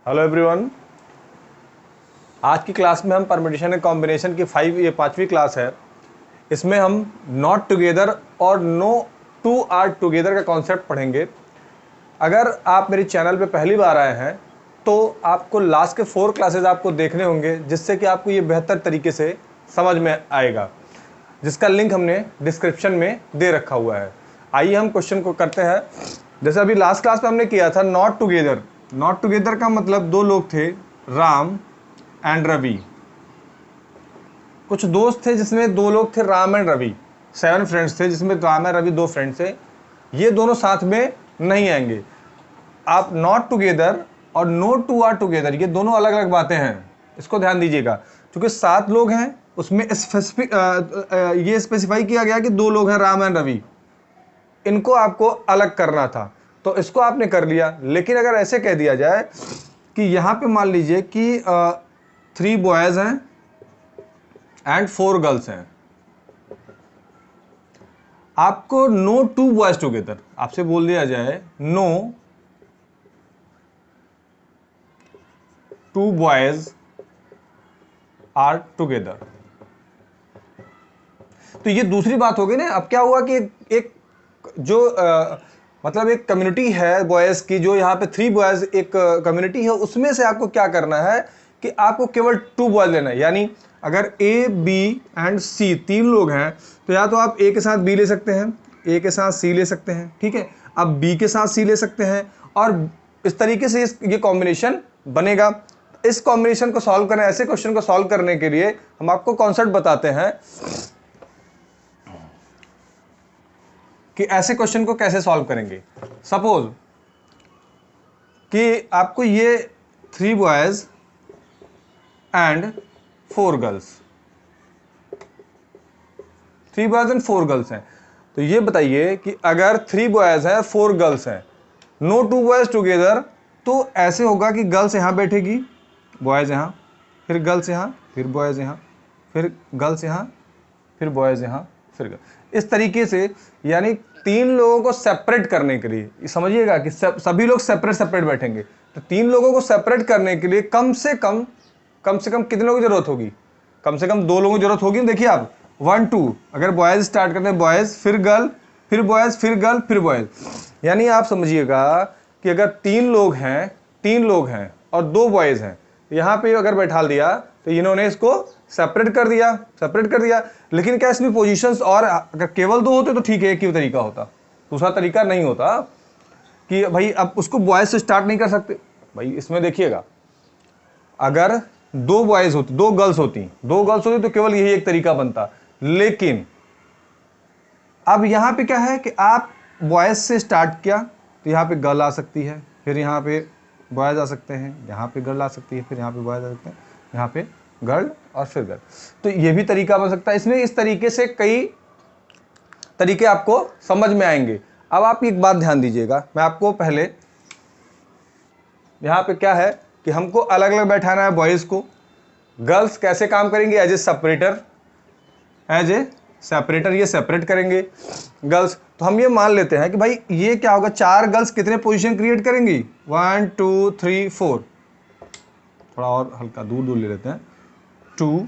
Hello everyone. आज की class में हम परम्यूटेशन एंड कॉम्बिनेशन की ये 5वीं क्लास है। इसमें हम नॉट टुगेदर और नो टू आर टुगेदर का कॉन्सेप्ट पढ़ेंगे। अगर आप मेरे चैनल पे पहली बार आए हैं तो आपको लास्ट के 4 क्लासेस आपको देखने होंगे, जिससे कि आपको ये बेहतर तरीके से समझ में आएगा, जिसका लिंक हमने डिस्क्रिप्शन में दे रखा हुआ है। आइए हम क्वेश्चन को करते हैं। जैसे अभी लास्ट क्लास में हमने किया था नॉट टुगेदर। नॉट टुगेदर का मतलब दो लोग थे, राम एंड रवि। कुछ दोस्त थे जिसमें दो लोग थे, राम एंड रवि। 7 फ्रेंड्स थे जिसमें राम एंड रवि 2 फ्रेंड्स थे। ये दोनों साथ में नहीं आएंगे। आप नॉट टुगेदर और नो टू आर टुगेदर, ये दोनों अलग अलग बातें हैं, इसको ध्यान दीजिएगा। क्योंकि 7 लोग हैं, उसमें ये स्पेसिफाई किया गया कि 2 लोग हैं, राम एंड रवि। इनको आपको अलग करना था, तो इसको आपने कर लिया। लेकिन अगर ऐसे कह दिया जाए कि यहां पे मान लीजिए कि 3 बॉयज हैं एंड 4 गर्ल्स हैं, आपको नो 2 बॉयज टुगेदर, आपसे बोल दिया जाए नो 2 बॉयज आर टुगेदर, तो ये दूसरी बात हो गई ना। अब क्या हुआ कि एक जो मतलब एक कम्युनिटी है बॉयज की, जो यहाँ पे 3 बॉयज एक कम्युनिटी है, उसमें से आपको क्या करना है कि आपको केवल 2 बॉयज लेना है। यानी अगर ए बी एंड सी 3 लोग हैं, तो या तो आप ए के साथ बी ले सकते हैं, ए के साथ सी ले सकते हैं, ठीक है। अब बी के साथ सी ले सकते हैं, और इस तरीके से ये कॉम्बिनेशन बनेगा। इस कॉम्बिनेशन को सॉल्व करने, ऐसे क्वेश्चन को सॉल्व करने के लिए हम आपको कॉन्सेप्ट बताते हैं कि ऐसे क्वेश्चन को कैसे सॉल्व करेंगे। सपोज कि आपको ये 3 boys and 4 girls, 3 boys and 4 girls हैं, तो ये बताइए कि अगर 3 बॉयज हैं 4 गर्ल्स हैं, नो 2 बॉयज टुगेदर, तो ऐसे होगा कि गर्ल्स यहां बैठेगी, बॉयज यहां, फिर गर्ल्स यहां, फिर बॉयज यहां, फिर गर्ल्स यहां, फिर बॉयज यहां, फिर गर्ल्स। इस तरीके से, यानी 3 लोगों को सेपरेट करने के लिए, समझिएगा कि सभी लोग सेपरेट सेपरेट बैठेंगे, तो 3 लोगों को सेपरेट करने के लिए कम से कम कितने लोगों की जरूरत होगी? कम से कम 2 लोगों की जरूरत होगी। देखिए आप 1 2, अगर बॉयज स्टार्ट करते हैं, बॉयज फिर गर्ल फिर बॉयज फिर गर्ल फिर बॉयज, यानी आप समझिएगा कि अगर 3 लोग हैं और 2 बॉयज हैं, यहां पे अगर बैठा दिया तो इन्होंने इसको सेपरेट कर दिया। लेकिन क्या इसमें पोजीशंस, और अगर केवल 2 होते तो ठीक है, एक ही तरीका होता, दूसरा तरीका नहीं होता कि भाई अब उसको बॉयज से स्टार्ट नहीं कर सकते। भाई इसमें देखिएगा, अगर 2 बॉयज होती, 2 गर्ल्स होती तो केवल यही एक तरीका बनता। लेकिन अब यहां पे क्या है कि आप बॉयज से स्टार्ट किया तो यहां पे गर्ल आ सकती है, फिर यहां पे बॉयज आ सकते हैं, यहां पे गर्ल आ सकती है, फिर यहां पे बॉयज आ सकते हैं, यहां पे गर्ल और फिर गर्ल, तो ये भी तरीका बन सकता है। इसमें इस तरीके से कई तरीके आपको समझ में आएंगे। अब आप एक बात ध्यान दीजिएगा, मैं आपको पहले यहां पे क्या है कि हमको अलग अलग बैठाना है बॉयज को। गर्ल्स कैसे काम करेंगे? एज ए सेपरेटर, ये सेपरेट करेंगे गर्ल्स। तो हम ये मान लेते हैं कि भाई ये क्या होगा, 4 गर्ल्स कितने पोजीशन क्रिएट करेंगी? 1 2 3 4, थोड़ा और हल्का दूर ले लेते हैं, 2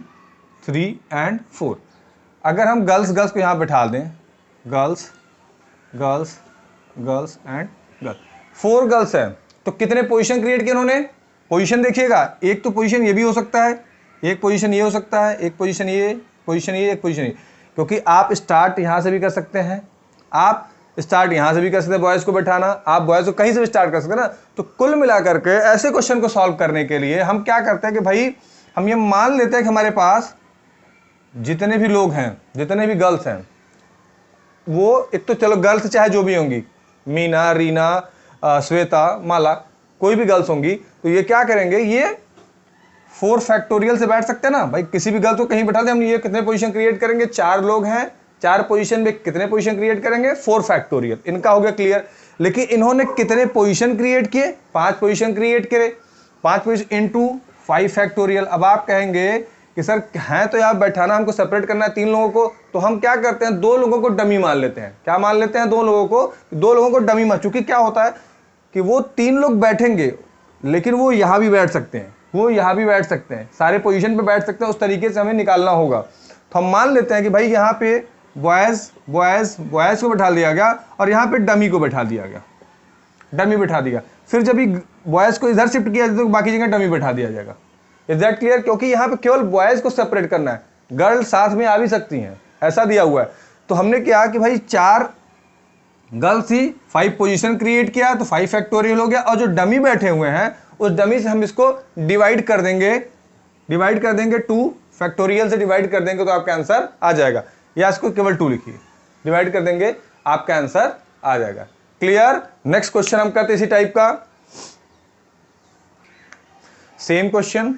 3 एंड 4। अगर हम गर्ल्स को यहां बैठा दें, गर्ल्स एंड गर्ल्स, 4 गर्ल्स हैं, तो कितने पोजीशन क्रिएट किए उन्होंने? पोजीशन देखिएगा, एक तो पोजीशन ये भी हो सकता है, एक पोजीशन ये हो सकता है, एक पोजीशन ये, एक पोजीशन ये, क्योंकि आप स्टार्ट यहां से भी कर सकते हैं, आप स्टार्ट यहां से भी कर सकते हैं बॉयज को बैठाना, आप बॉयज को कहीं से भी स्टार्ट कर सकते हैं ना। तो कुल मिलाकर के ऐसे क्वेश्चन को सॉल्व करने के लिए हम क्या करते हैं कि भाई हम ये मान लेते हैं कि हमारे पास जितने भी लोग हैं, जितने भी गर्ल्स हैं, वो एक तो चलो गर्ल्स चाहे जो भी होंगी, मीना, रीना, श्वेता, माला, कोई भी गर्ल्स होंगी, तो ये क्या करेंगे, ये 4 फैक्टोरियल से बैठ सकते हैं ना। भाई किसी भी गर्ल को कहीं बैठा दे, हम ये कितने पोजीशन क्रिएट करेंगे? 4 लोग हैं, 4 पोजीशन में कितने पोजीशन क्रिएट करेंगे? 4 फैक्टोरियल। इनका हो गया क्लियर। लेकिन इन्होंने कितने पोजीशन क्रिएट किए? 5 पोजीशन क्रिएट करे, 5 पोजीशन इनटू 5 फैक्टोरियल। अब आप कहेंगे कि सर हैं तो यहाँ बैठाना, हमको सेपरेट करना है 3 लोगों को, तो हम क्या करते हैं, 2 लोगों को डमी मान लेते हैं। क्या मान लेते हैं? 2 लोगों को डमी मान। चूंकि क्या होता है कि वो 3 लोग बैठेंगे, लेकिन वो यहाँ भी बैठ सकते हैं, वो यहाँ भी बैठ सकते हैं, सारे पोजीशन पे बैठ सकते हैं। उस तरीके से हमें निकालना होगा। तो हम मान लेते हैं कि भाई यहाँ पे बॉयज़ बॉयज़ बॉयज़ को बैठा दिया गया और यहाँ पे डमी को बैठा दिया गया, डमी बैठा दिया। फिर जब भी बॉयज़ को इधर शिफ्ट किया जाए तो बाकी जगह डमी बैठा दिया जाएगा। Is that clear? क्योंकि यहाँ पे केवल बॉयज़ को सेपरेट करना है, गर्ल साथ में आ भी सकती हैं, ऐसा दिया हुआ है। तो हमने क्या कि भाई 4 गर्ल्स ही 5 पोजीशन क्रिएट किया तो 5 फैक्टोरियल हो गया, और जो डमी बैठे हुए हैं उस डमी से हम इसको डिवाइड कर देंगे 2 फैक्टोरियल से डिवाइड कर देंगे तो आपका आंसर आ जाएगा। या इसको केवल 2 लिखिए, डिवाइड कर देंगे आपका आंसर आ जाएगा। क्लियर? नेक्स्ट क्वेश्चन हम करते इसी टाइप का, सेम क्वेश्चन।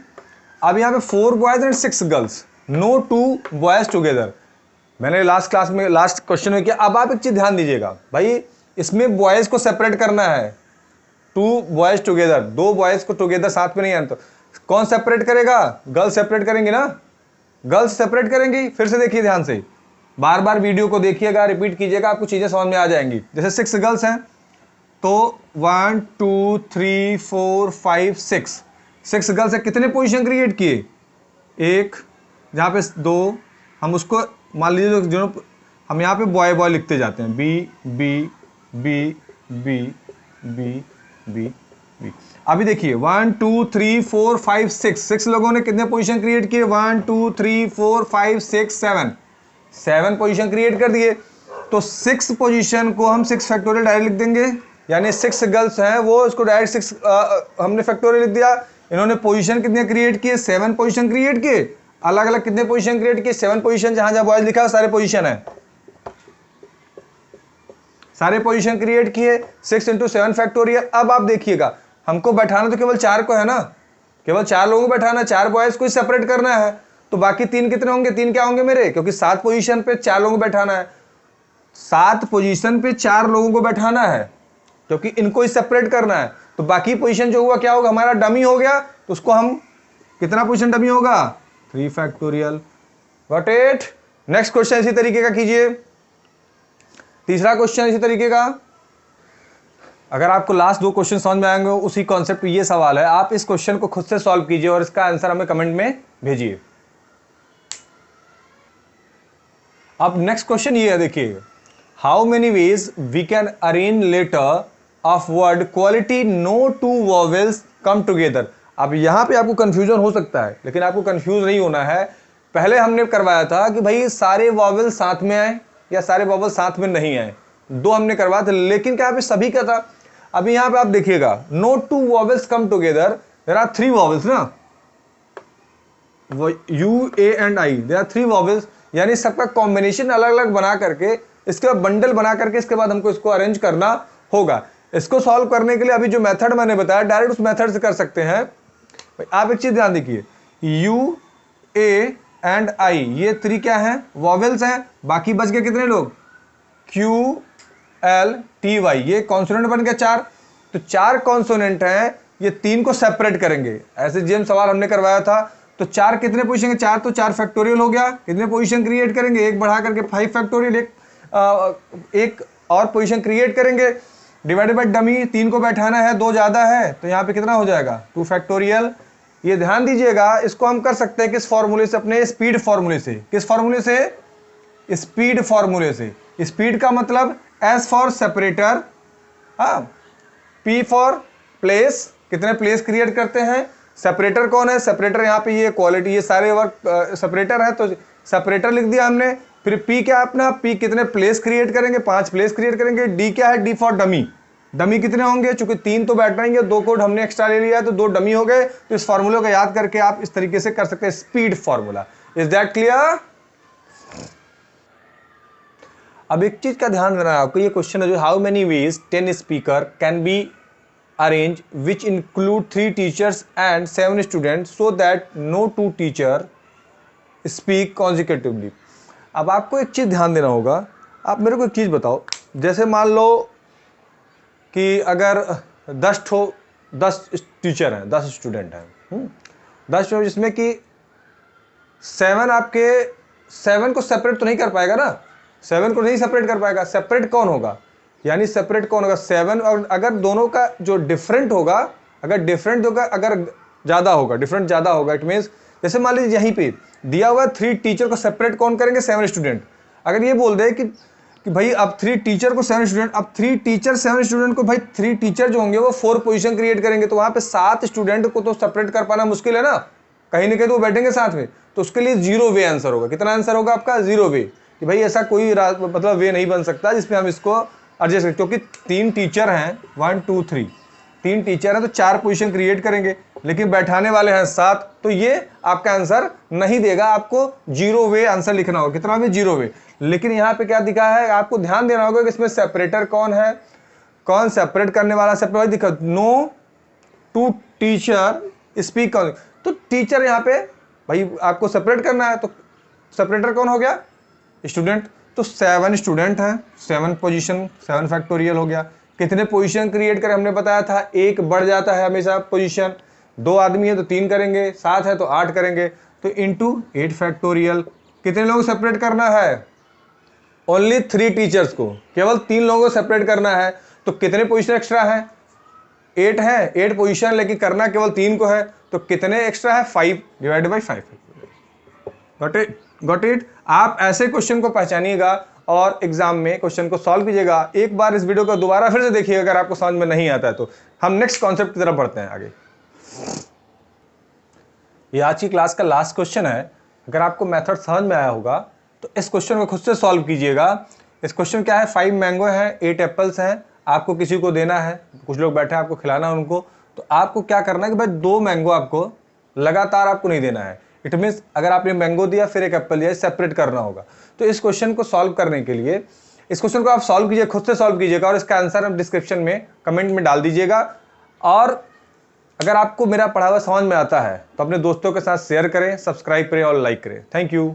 अब यहाँ पे 4 boys and 6 girls, no 2 boys together. मैंने लास्ट क्लास में लास्ट क्वेश्चन में किया। अब आप एक चीज ध्यान दीजिएगा भाई, इसमें बॉयज को सेपरेट करना है, 2 बॉयज टुगेदर, 2 बॉयज को टुगेदर साथ में नहीं आना। तो कौन सेपरेट करेगा? गर्ल्स सेपरेट करेंगे ना, गर्ल्स सेपरेट करेंगी। फिर से देखिए ध्यान से, बार बार वीडियो को देखिएगा, रिपीट कीजिएगा, आपको चीजें समझ में आ जाएंगी। जैसे 6 गर्ल्स हैं तो 1 2 3 4 5 6 गर्ल्स है, कितने पोजीशन क्रिएट किए? 1, जहाँ पे 2, हम उसको मान लीजिए जो हम यहाँ पे बॉय बॉय लिखते जाते हैं, B B B B B B B. अभी देखिए 1 2 3 4 5 6 लोगों ने कितने पोजीशन क्रिएट किए? 1 2 3 4 5 6 7 पोजीशन क्रिएट कर दिए। तो 6 पोजीशन को हम 6 फैक्टोरियल डायरेक्ट लिख देंगे, यानी 6 गर्ल्स हैं वो इसको डायरेक्ट 6 हमने फैक्टोरियल लिख दिया। इन्होंने पोजीशन कितने क्रिएट किए? 7 पोजीशन क्रिएट किए। अलग अलग कितने पोजीशन क्रिएट किए? 7 पोजीशन। जहां जहां बॉयज लिखा है सारे पोजीशन है, सारे पोजीशन क्रिएट किए। 6 × 7 फैक्टोरियल। अब आप देखिएगा, हमको बैठाना तो केवल 4 को है ना, केवल 4 लोगों को बैठाना, 4 बॉयज को ही सेपरेट करना है। तो बाकी 3 कितने होंगे? 3 क्या होंगे मेरे? क्योंकि 7 पोजीशन पे 4 लोगों को बैठाना है, 7 पोजीशन पे 4 लोगों को बैठाना है, क्योंकि इनको ही सेपरेट करना है। तो बाकी पोजीशन जो हुआ क्या होगा? हमारा डमी हो गया। तो उसको हम कितना पोजीशन डमी होगा? 3 factorial. Got it? Next question इसी तरीके का कीजिए, तीसरा क्वेश्चन इसी तरीके का। अगर आपको लास्ट 2 क्वेश्चन समझ में आएंगे, उसी कॉन्सेप्ट पे ये सवाल है, आप इस क्वेश्चन को खुद से सॉल्व कीजिए और इसका आंसर हमें कमेंट में भेजिए। अब नेक्स्ट क्वेश्चन ये है, देखिए, how many ways we can arrange letter of word quality no 2 vowels come together. अब यहां पे आपको कंफ्यूजन हो सकता है, लेकिन आपको कंफ्यूज नहीं होना है। पहले हमने करवाया था कि भाई सारे वॉवेल साथ में आए या सारे वॉवेल साथ में नहीं आए, 2 हमने करवाया था। लेकिन क्या पे सभी का था? अभी यहां पे आप देखिएगा, no 2 vowels come together, there are 3 vowels ना, U A and I, there are 3 vowels, यानी सबका कॉम्बिनेशन अलग अलग बना करके, इसके बाद बंडल बना करके, इसके बाद हमको इसको अरेंज करना होगा। इसको सॉल्व करने के लिए अभी जो मेथड मैंने बताया, डायरेक्ट उस मेथड से कर सकते हैं। आप एक चीज ध्यान देखिए, यू ए एंड आई, ये 3 क्या है? वॉवेल्स हैं। बाकी बच गए कितने लोग? क्यू एल टी वाई, ये कॉन्सोनेंट बन गया 4। तो 4 कॉन्सोनेंट हैं, ये 3 को सेपरेट करेंगे। ऐसे जेम सवाल हमने करवाया था। तो 4 कितने पोजीशन? 4 तो 4 फैक्टोरियल हो गया। कितने पोजीशन क्रिएट करेंगे? 1 बढ़ा करके 5 फैक्टोरियल, एक और पोजीशन क्रिएट करेंगे, डिवाइडेड बाय डमी, 3 को बैठाना है, 2 ज्यादा है, तो यहाँ पे कितना हो जाएगा? 2 फैक्टोरियल। ये ध्यान दीजिएगा, इसको हम कर सकते हैं किस फॉर्मूले से? अपने स्पीड फॉर्मूले से। किस फॉर्मूले से? स्पीड फॉर्मूले से। स्पीड का मतलब S for separator, P for place, कितने प्लेस क्रिएट करते हैं। सेपरेटर कौन है? सेपरेटर यहाँ पे ये क्वालिटी, ये सारे वर्क सेपरेटर है, तो सेपरेटर लिख दिया हमने। फिर पी क्या अपना? पी कितने प्लेस क्रिएट करेंगे? 5 प्लेस क्रिएट करेंगे। डी क्या है? डी फॉर डमी, डमी कितने होंगे? चूंकि 3 तो बैठाएंगे, 2 कोड हमने एक्स्ट्रा ले लिया, तो 2 डमी हो गए। तो इस फॉर्मूले को याद करके आप इस तरीके से कर सकते हैं, speed formula. Is that clear? अब एक चीज का ध्यान देना है आपको, ये क्वेश्चन है जो how many ways 10 speaker can be arrange which include 3 teachers and 7 students so that no 2 teacher speak consecutively. अब आपको एक चीज ध्यान देना होगा। आप मेरे को एक चीज बताओ, जैसे मान लो कि अगर 10 टीचर हैं, 10 स्टूडेंट हैं, 10 जिसमें कि 7 आपके 7 को सेपरेट तो नहीं कर पाएगा ना, 7 को नहीं सेपरेट कर पाएगा। सेपरेट कौन होगा? यानी सेपरेट कौन होगा? 7। और अगर दोनों का जो डिफरेंट होगा, अगर डिफरेंट होगा, अगर ज़्यादा होगा, डिफरेंट ज़्यादा होगा, इट मीन्स जैसे मान लीजिए यहीं पे दिया हुआ 3 टीचर को सेपरेट कौन करेंगे, 7 स्टूडेंट। अगर ये बोल दे कि भाई अब 3 टीचर को 7 स्टूडेंट, अब 3 टीचर 7 स्टूडेंट को, भाई 3 टीचर जो होंगे वो 4 पोजीशन क्रिएट करेंगे, तो वहाँ पे 7 स्टूडेंट को तो सेपरेट कर पाना मुश्किल है ना, कहीं ना कहीं तो वो बैठेंगे साथ में। तो उसके लिए 0 वे आंसर होगा। कितना आंसर होगा आपका, 0 वे, कि भाई ऐसा कोई मतलब वे नहीं बन सकता जिसमें हम इसको एडजस्ट करें, क्योंकि 3 टीचर हैं, 1 2 3, 3 टीचर हैं तो 4 पोजीशन क्रिएट करेंगे, लेकिन बैठाने वाले हैं 7, तो ये आपका आंसर नहीं देगा, आपको 0 वे आंसर लिखना होगा। कितना में, 0 वे। लेकिन यहाँ पे क्या दिखा है, आपको ध्यान देना होगा कि इसमें सेपरेटर कौन है, कौन सेपरेट करने वाला, सेपरेट दिखा, नो टू टीचर स्पीक, तो टीचर यहाँ पे भाई आपको सेपरेट करना है, तो सेपरेटर कौन हो गया, स्टूडेंट। तो 7 स्टूडेंट हैं, 7 पोजीशन, 7 फैक्टोरियल हो गया। कितने पोजीशन क्रिएट करें, हमने बताया था 1 बढ़ जाता है हमेशा पोजीशन, 2 आदमी है तो 3 करेंगे, 7 है तो 8 करेंगे, तो इंटू 8 फैक्टोरियल। कितने लोगों को सेपरेट करना है, ओनली 3 टीचर्स को, केवल 3 लोगों को सेपरेट करना है, तो कितने पोजीशन एक्स्ट्रा है, 8 है, 8 पोजीशन, लेकिन करना केवल 3 को है, तो कितने एक्स्ट्रा है, 5 डिवाइडेड बाई 5। Got it. आप ऐसे क्वेश्चन को पहचानिएगा और एग्जाम में क्वेश्चन को सॉल्व कीजिएगा। एक बार इस वीडियो को दोबारा फिर से देखिएगा, अगर आपको समझ में नहीं आता है तो। हम नेक्स्ट कॉन्सेप्ट की तरफ बढ़ते हैं आगे। ये आज की क्लास का लास्ट क्वेश्चन है। अगर आपको मेथड समझ में आया होगा तो इस क्वेश्चन को खुद से सॉल्व कीजिएगा। इस क्वेश्चन क्या है, 5 मैंगो हैं, 8 एप्पल्स हैं, आपको किसी को देना है, कुछ लोग बैठे हैं, आपको खिलाना है उनको, तो आपको क्या करना है कि भाई 2 मैंगो आपको लगातार आपको नहीं देना है। इट मीन्स अगर आपने मैंगो दिया फिर एक एप्पल दिया, सेपरेट करना होगा। तो इस क्वेश्चन को सॉल्व करने के लिए इस क्वेश्चन को आप सॉल्व कीजिए, खुद से सॉल्व कीजिएगा और इसका आंसर आप डिस्क्रिप्शन में कमेंट में डाल दीजिएगा। और अगर आपको मेरा पढ़ा हुआ समझ में आता है तो अपने दोस्तों के साथ शेयर करें, सब्सक्राइब करें और लाइक करें। Thank you.